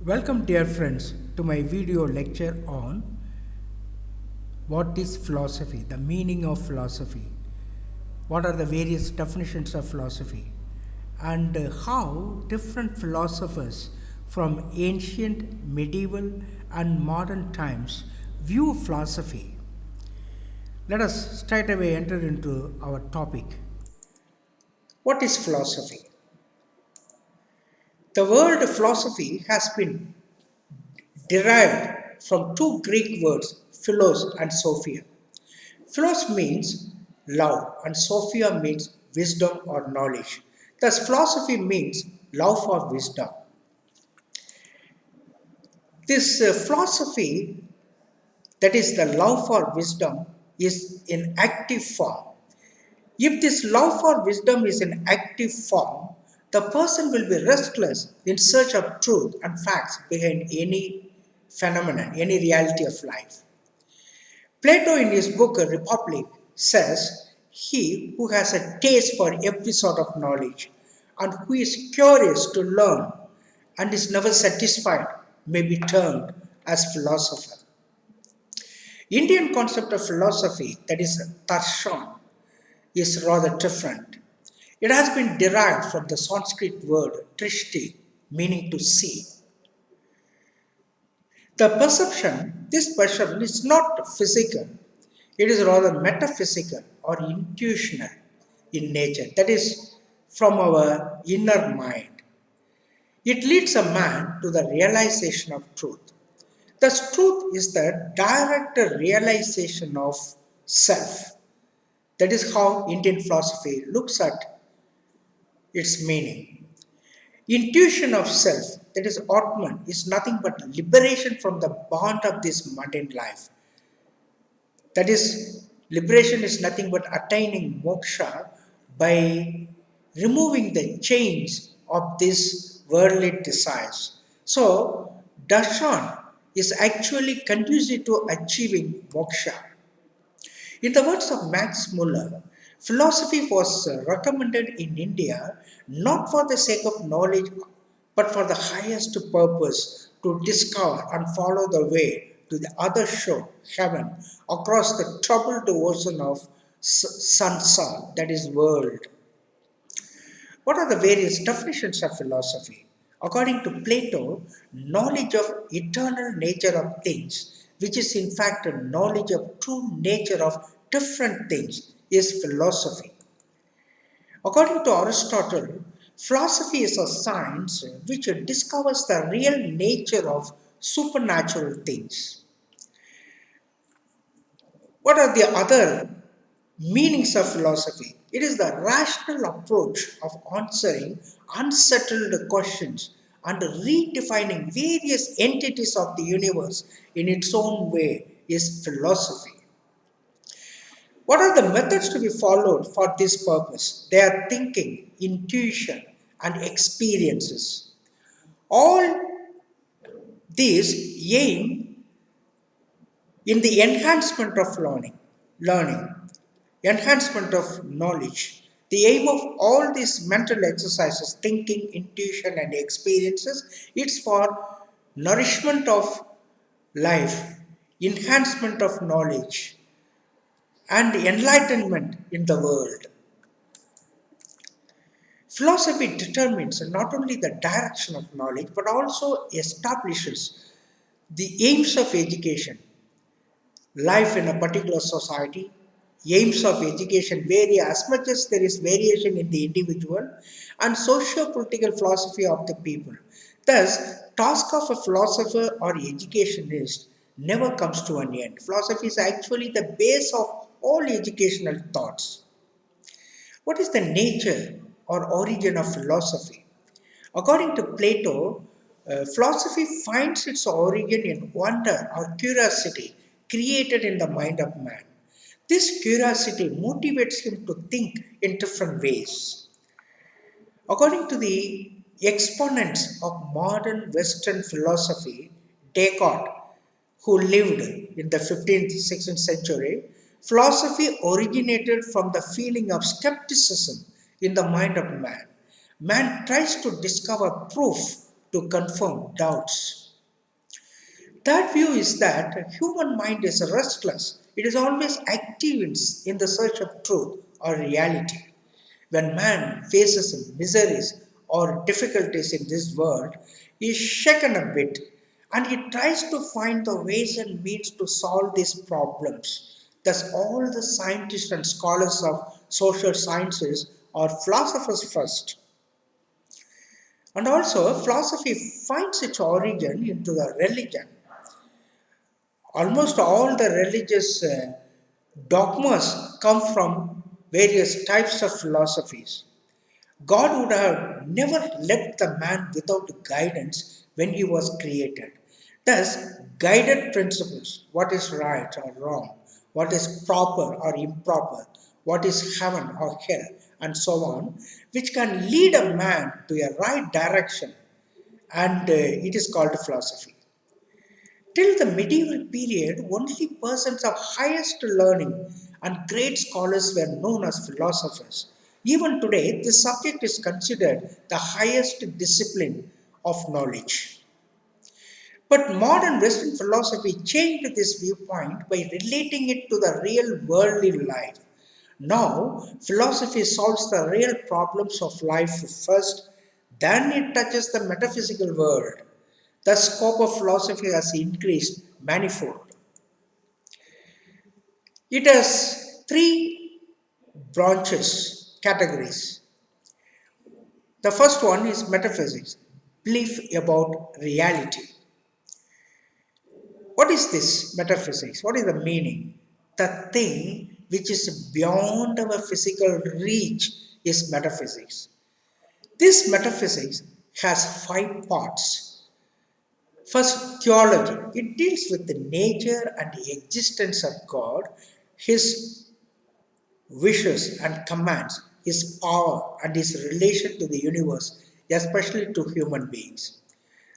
Welcome dear friends to my video lecture on what is philosophy, the meaning of philosophy, what are the various definitions of philosophy, and how different philosophers from ancient, medieval, and modern times view philosophy. Let us straight away enter into our topic. What is philosophy? The word philosophy has been derived from two Greek words, philos and sophia. Philos means love and sophia means wisdom or knowledge. Thus, philosophy means love for wisdom. This philosophy, that is the love for wisdom, is in active form. If this love for wisdom is in active form, the person will be restless in search of truth and facts behind any phenomenon, any reality of life. Plato, in his book Republic, says, "He who has a taste for every sort of knowledge and who is curious to learn and is never satisfied may be termed as philosopher." Indian concept of philosophy, that is darshan, is rather different. It has been derived from the Sanskrit word drishti, meaning to see. This perception is not physical, it is rather metaphysical or intuitional in nature, that is, from our inner mind. It leads a man to the realization of truth. Thus, truth is the direct realization of self. That is how Indian philosophy looks at its meaning. Intuition of self, that is Atman, is nothing but liberation from the bond of this mundane life. That is, liberation is nothing but attaining moksha by removing the chains of these worldly desires. So, darshan is actually conducive to achieving moksha. In the words of Max Muller, philosophy was recommended in India not for the sake of knowledge but for the highest purpose to discover and follow the way to the other shore, heaven, across the troubled ocean of sansar, that is world. What are the various definitions of philosophy? According to Plato, knowledge of eternal nature of things, which is in fact a knowledge of true nature of different things, is philosophy. According to Aristotle, philosophy is a science which discovers the real nature of supernatural things. What are the other meanings of philosophy? It is the rational approach of answering unsettled questions and redefining various entities of the universe in its own way is philosophy. What are the methods to be followed for this purpose? They are thinking, intuition, and experiences. All these aim in the enhancement of learning, enhancement of knowledge. The aim of all these mental exercises, thinking, intuition, and experiences, it's for nourishment of life, enhancement of knowledge, and enlightenment in the world. Philosophy determines not only the direction of knowledge but also establishes the aims of education, life in a particular society. Aims of education vary as much as there is variation in the individual and socio-political philosophy of the people. Thus, task of a philosopher or educationist never comes to an end. Philosophy is actually the base of all educational thoughts. What is the nature or origin of philosophy? According to Plato, philosophy finds its origin in wonder or curiosity created in the mind of man. This curiosity motivates him to think in different ways. According to the exponents of modern Western philosophy, Descartes, who lived in the 15th, 16th century, philosophy originated from the feeling of skepticism in the mind of man. Man tries to discover proof to confirm doubts. Third view is that a human mind is restless. It is always active in the search of truth or reality. When man faces miseries or difficulties in this world, he is shaken a bit and he tries to find the ways and means to solve these problems. Thus, all the scientists and scholars of social sciences are philosophers first. And also, philosophy finds its origin into the religion. Almost all the religious dogmas come from various types of philosophies. God would have never left the man without guidance when he was created. Thus, guided principles, what is right or wrong, what is proper or improper, what is heaven or hell, and so on, which can lead a man to a right direction, and it is called philosophy. Till the medieval period, only persons of highest learning and great scholars were known as philosophers. Even today, this subject is considered the highest discipline of knowledge. But modern Western philosophy changed this viewpoint by relating it to the real worldly life. Now, philosophy solves the real problems of life first, then it touches the metaphysical world. The scope of philosophy has increased manifold. It has three branches, categories. The first one is metaphysics, belief about reality. What is this metaphysics? What is the meaning? The thing which is beyond our physical reach is metaphysics. This metaphysics has five parts. First, theology. It deals with the nature and the existence of God, His wishes and commands, His power and His relation to the universe, especially to human beings.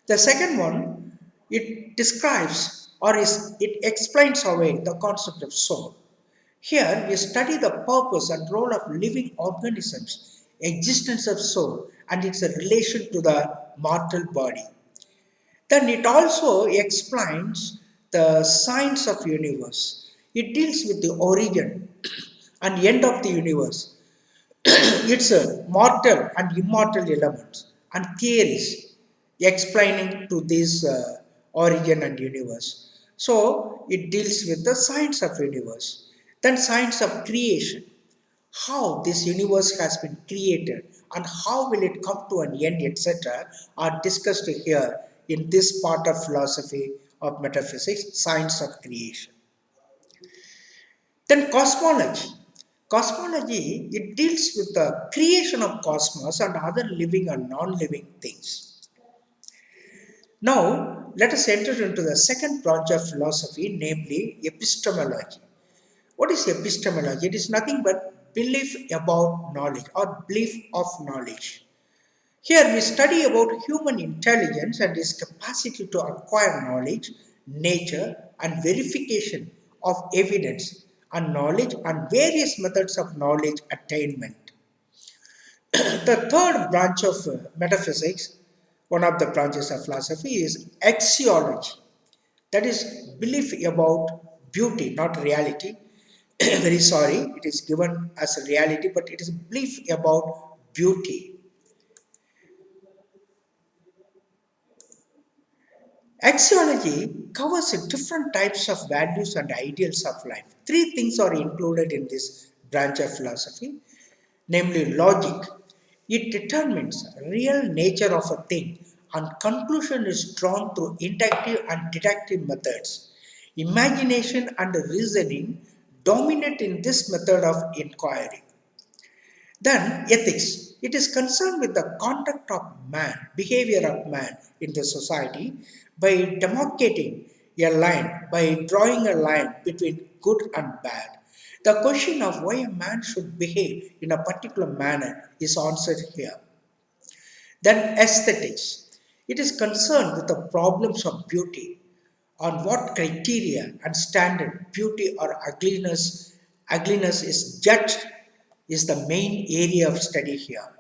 The second one, it describes it explains away the concept of soul. Here we study the purpose and role of living organisms, existence of soul, and its relation to the mortal body. Then it also explains the science of universe. It deals with the origin and end of the universe, its mortal and immortal elements and theories explaining to this origin and universe. So it deals with the science of universe. Then science of creation, how this universe has been created and how will it come to an end, etc., are discussed here in this part of philosophy of metaphysics, science of creation. Then cosmology. Cosmology, it deals with the creation of cosmos and other living and non-living things. Now, let us enter into the second branch of philosophy, namely epistemology. What is epistemology? It is nothing but belief about knowledge or belief of knowledge. Here we study about human intelligence and its capacity to acquire knowledge, nature, and verification of evidence and knowledge and various methods of knowledge attainment. The third branch of metaphysics, one of the branches of philosophy, is axiology. That is belief about beauty, not reality. Very sorry, it is given as a reality, but it is belief about beauty. Axiology covers different types of values and ideals of life. Three things are included in this branch of philosophy, namely logic. It determines real nature of a thing and conclusion is drawn through inductive and deductive methods. Imagination and reasoning dominate in this method of inquiry. Then ethics. It is concerned with the conduct of man, behavior of man in the society by demarcating a line, by drawing a line between good and bad. The question of why a man should behave in a particular manner is answered here. Then aesthetics. It is concerned with the problems of beauty, on what criteria and standard beauty or ugliness is judged is the main area of study here.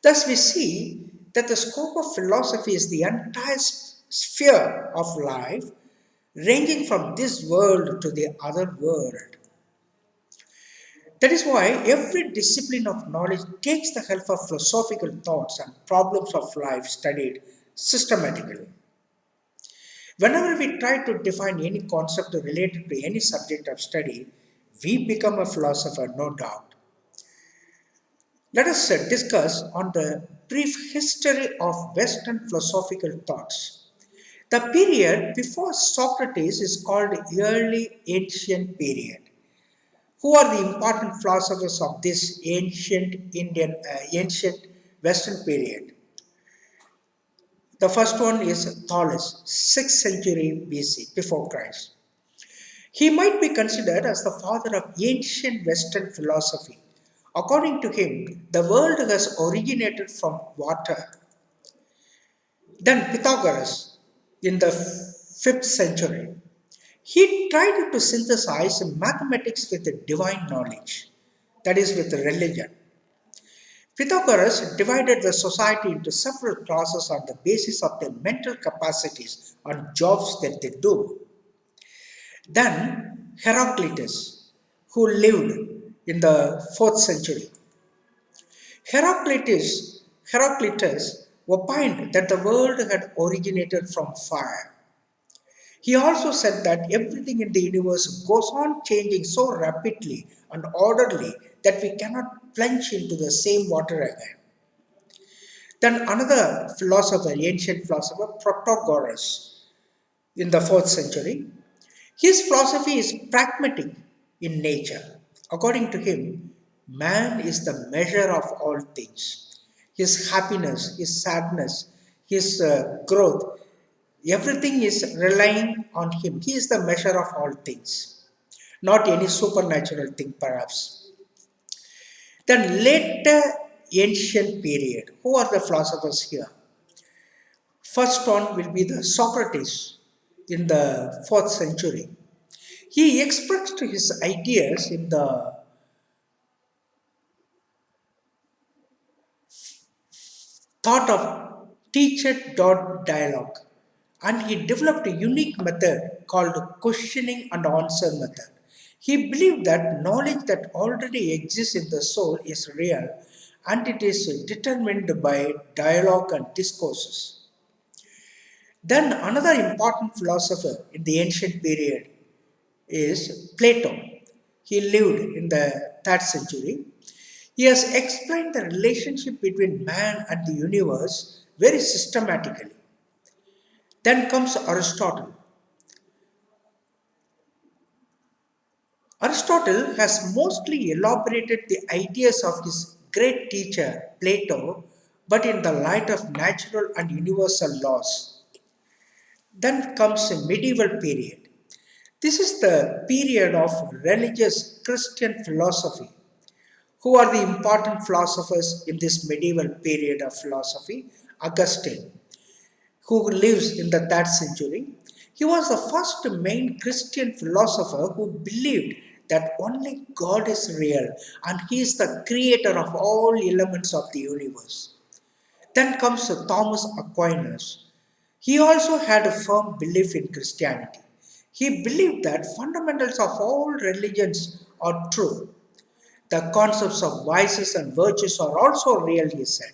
Thus we see that the scope of philosophy is the entire sphere of life, ranging from this world to the other world. That is why every discipline of knowledge takes the help of philosophical thoughts and problems of life studied systematically. Whenever we try to define any concept related to any subject of study, we become a philosopher, no doubt. Let us discuss on the brief history of Western philosophical thoughts. The period before Socrates is called early ancient period. Who are the important philosophers of this ancient Western period? The first one is Thales, 6th century BC, before Christ. He might be considered as the father of ancient Western philosophy. According to him, the world has originated from water. Then Pythagoras, in the 5th century, he tried to synthesize mathematics with divine knowledge, that is, with religion. Pythagoras divided the society into several classes on the basis of their mental capacities and jobs that they do. Then Heraclitus, who lived in the 4th century, Heraclitus opined that the world had originated from fire. He also said that everything in the universe goes on changing so rapidly and orderly that we cannot plunge into the same water again. Then another philosopher, ancient philosopher, Protagoras, in the 4th century, his philosophy is pragmatic in nature. According to him, man is the measure of all things. His happiness, his sadness, his growth, everything is relying on him. He is the measure of all things, not any supernatural thing perhaps. Then later ancient period, who are the philosophers here? First one will be the Socrates in the 4th century. He expressed his ideas in the thought of teacher-dialogue, and he developed a unique method called questioning and answer method. He believed that knowledge that already exists in the soul is real and it is determined by dialogue and discourses. Then another important philosopher in the ancient period is Plato. He lived in the 3rd century. He has explained the relationship between man and the universe very systematically. Then comes Aristotle. Aristotle has mostly elaborated the ideas of his great teacher Plato, but in the light of natural and universal laws. Then comes a medieval period. This is the period of religious Christian philosophy. Who are the important philosophers in this medieval period of philosophy? Augustine, who lives in the 3rd century. He was the first main Christian philosopher who believed that only God is real and He is the creator of all elements of the universe. Then comes Thomas Aquinas. He also had a firm belief in Christianity. He believed that fundamentals of all religions are true. The concepts of vices and virtues are also real, he said.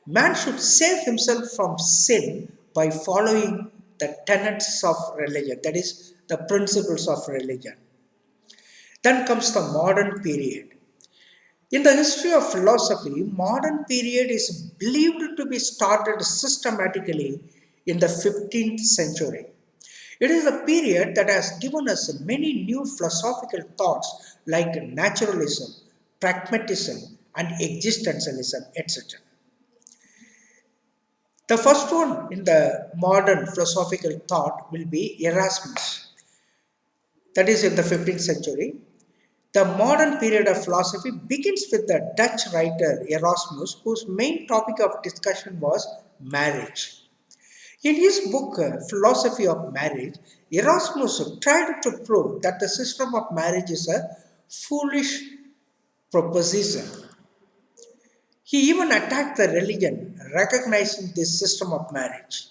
Man should save himself from sin by following the tenets of religion, that is, the principles of religion. Then comes the modern period. In the history of philosophy, modern period is believed to be started systematically in the 15th century. It is a period that has given us many new philosophical thoughts like naturalism, pragmatism, and existentialism, etc. The first one in the modern philosophical thought will be Erasmus, that is in the 15th century. The modern period of philosophy begins with the Dutch writer Erasmus, whose main topic of discussion was marriage. In his book, Philosophy of Marriage, Erasmus tried to prove that the system of marriage is a foolish proposition. He even attacked the religion, recognizing this system of marriage.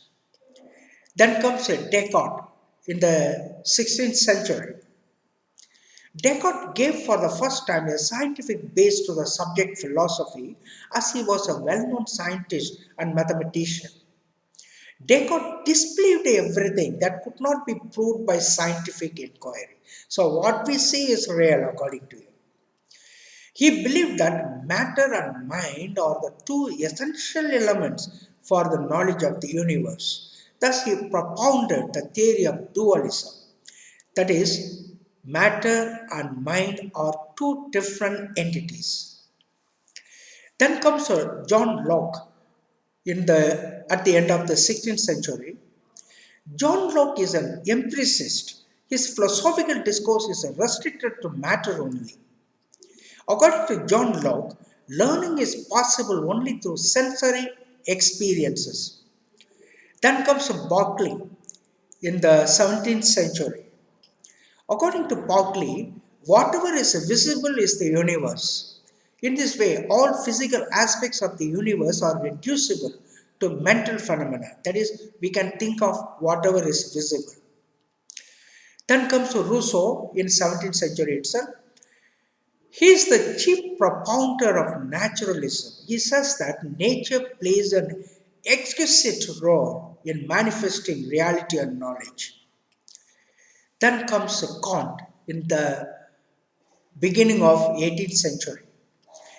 Then comes a Descartes in the 16th century. Descartes gave for the first time a scientific base to the subject philosophy as he was a well-known scientist and mathematician. Descartes disbelieved everything that could not be proved by scientific inquiry. So what we see is real according to him. He believed that matter and mind are the two essential elements for the knowledge of the universe. Thus he propounded the theory of dualism. That is, matter and mind are two different entities. Then comes John Locke at the end of the 16th century. John Locke is an empiricist. His philosophical discourse is restricted to matter only. According to John Locke, learning is possible only through sensory experiences. Then comes Berkeley in the 17th century. According to Berkeley, whatever is visible is the universe. In this way, all physical aspects of the universe are reducible to mental phenomena. That is, we can think of whatever is visible. Then comes Rousseau in 17th century itself. He is the chief propounder of naturalism. He says that nature plays an exquisite role in manifesting reality and knowledge. Then comes Kant in the beginning of 18th century.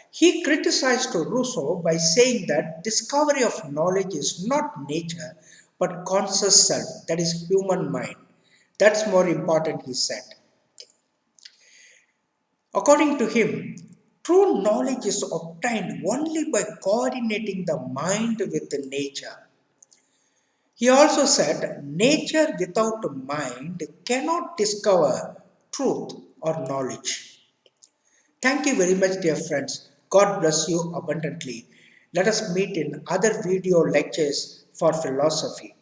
He criticized Rousseau by saying that discovery of knowledge is not nature but conscious self, that is human mind. That's more important, he said. According to him, true knowledge is obtained only by coordinating the mind with the nature. He also said, nature without mind cannot discover truth or knowledge. Thank you very much, dear friends. God bless you abundantly. Let us meet in other video lectures for philosophy.